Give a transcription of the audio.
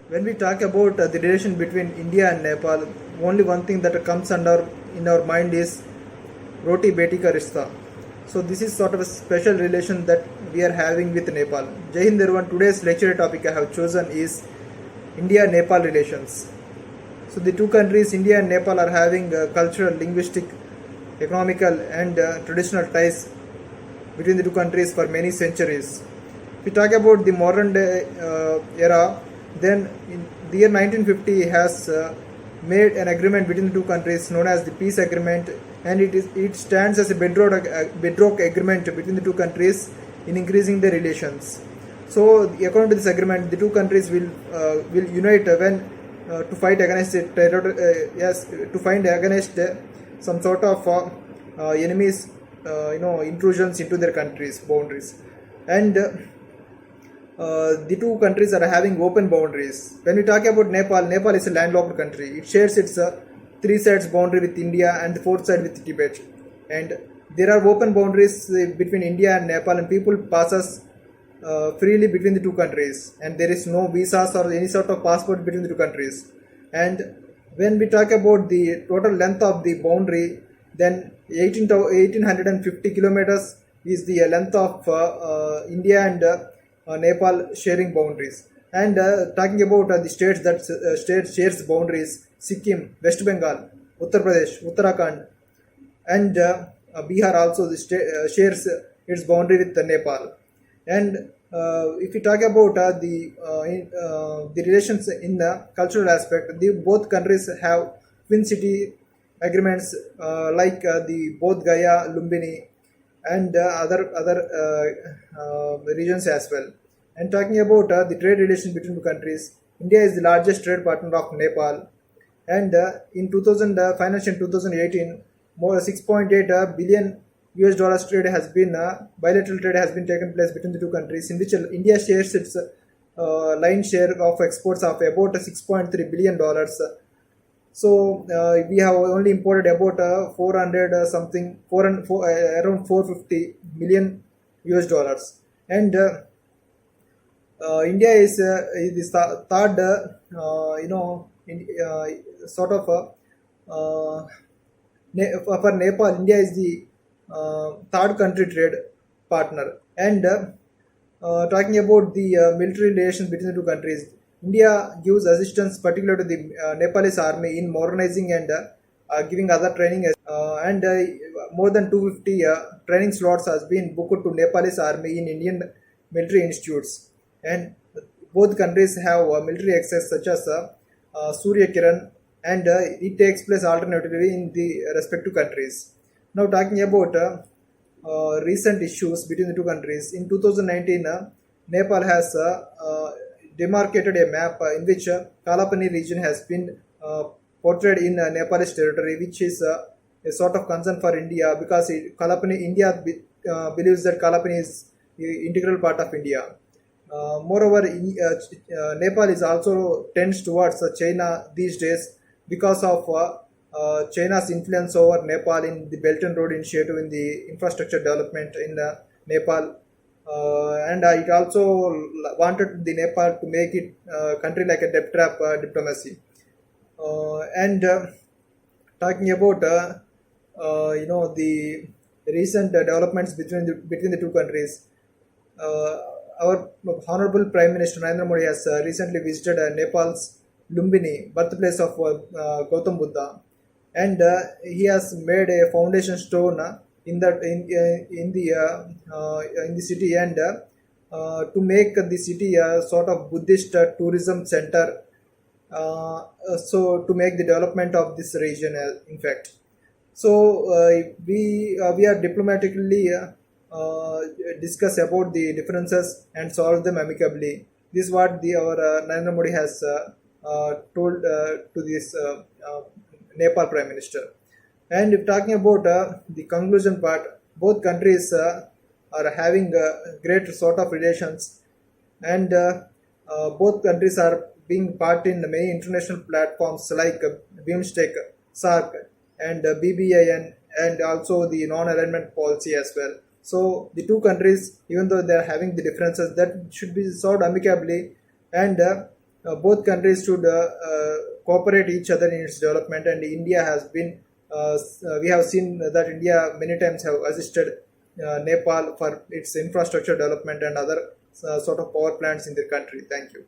When we talk about the relation between India and Nepal, only one thing that comes under in our mind is roti beti ka rishta. So this is sort of a special relation that we are having with Nepal. Jai Hind everyone. Today's lecture topic I have chosen is India Nepal Relations. So the two countries, India and Nepal, are having cultural, linguistic, economical and traditional ties between the two countries for many centuries. If we talk about the modern day era, then in the year 1950 has made an agreement between the two countries known as the peace agreement, and it stands as a bedrock agreement between the two countries in increasing their relations. So according to this agreement, the two countries will unite when to fight against terror, to fight against some sort of enemies, intrusions into their countries' boundaries, and the two countries are having open boundaries. When we talk about Nepal, Nepal is a landlocked country. It shares its three sides boundary with India and the fourth side with Tibet. And there are open boundaries between India and Nepal, and people passes freely between the two countries. And there is no visas or any sort of passport between the two countries. And when we talk about the total length of the boundary, then 1850 kilometers is the length of India and Nepal sharing boundaries. And talking about the states that state shares boundaries: Sikkim, West Bengal, Uttar Pradesh, Uttarakhand, and Bihar also shares its boundary with Nepal. And if we talk about the relations in the cultural aspect, both countries have twin city agreements like the Bodh Gaya, Lumbini, and other regions as well. And talking about the trade relations between two countries, India is the largest trade partner of Nepal, and in 2000 financial 2018, more 6.8 billion US dollars trade has been bilateral trade has been taken place between the two countries, in which India shares its line share of exports of about 6.3 billion dollars. So we have only imported about 400 something, around 450 million US dollars, and India is the third, sort of for Nepal. India is the third country trade partner, and talking about the military relations between the two countries, India gives assistance particularly to the Nepalese army in modernizing and giving other training, and more than 250 training slots has been booked to Nepalese army in Indian military institutes. And both countries have military access such as Surya Kiran, and it takes place alternatively in the respective countries. Now talking about recent issues between the two countries, in 2019 Nepal has demarcated a map in which Kalapani region has been portrayed in Nepalese territory, which is a sort of concern for India, because India believes that Kalapani is an integral part of India. Moreover, Nepal is also tends towards China these days because of China's influence over Nepal in the Belt and Road Initiative, in the infrastructure development in Nepal, and it also wanted the Nepal to make it country like a debt trap diplomacy. And talking about the recent developments between the two countries. Our Honorable Prime Minister Narendra Modi has recently visited Nepal's Lumbini, birthplace of Gautam Buddha, and he has made a foundation stone in the city, and to make the city a sort of Buddhist tourism center. So to make the development of this region, in fact. So we are diplomatically discuss about the differences and solve them amicably. This is what our Narendra Modi has told to this Nepal Prime Minister. And if talking about the conclusion part, both countries are having great sort of relations, and both countries are being part in many international platforms like BIMSTEC, SARC, and BBIN, and also the non-alignment policy as well. So the two countries, even though they are having the differences, that should be solved amicably, and both countries should cooperate each other in its development. And India has been, we have seen that India many times have assisted Nepal for its infrastructure development and other sort of power plants in the country. Thank you.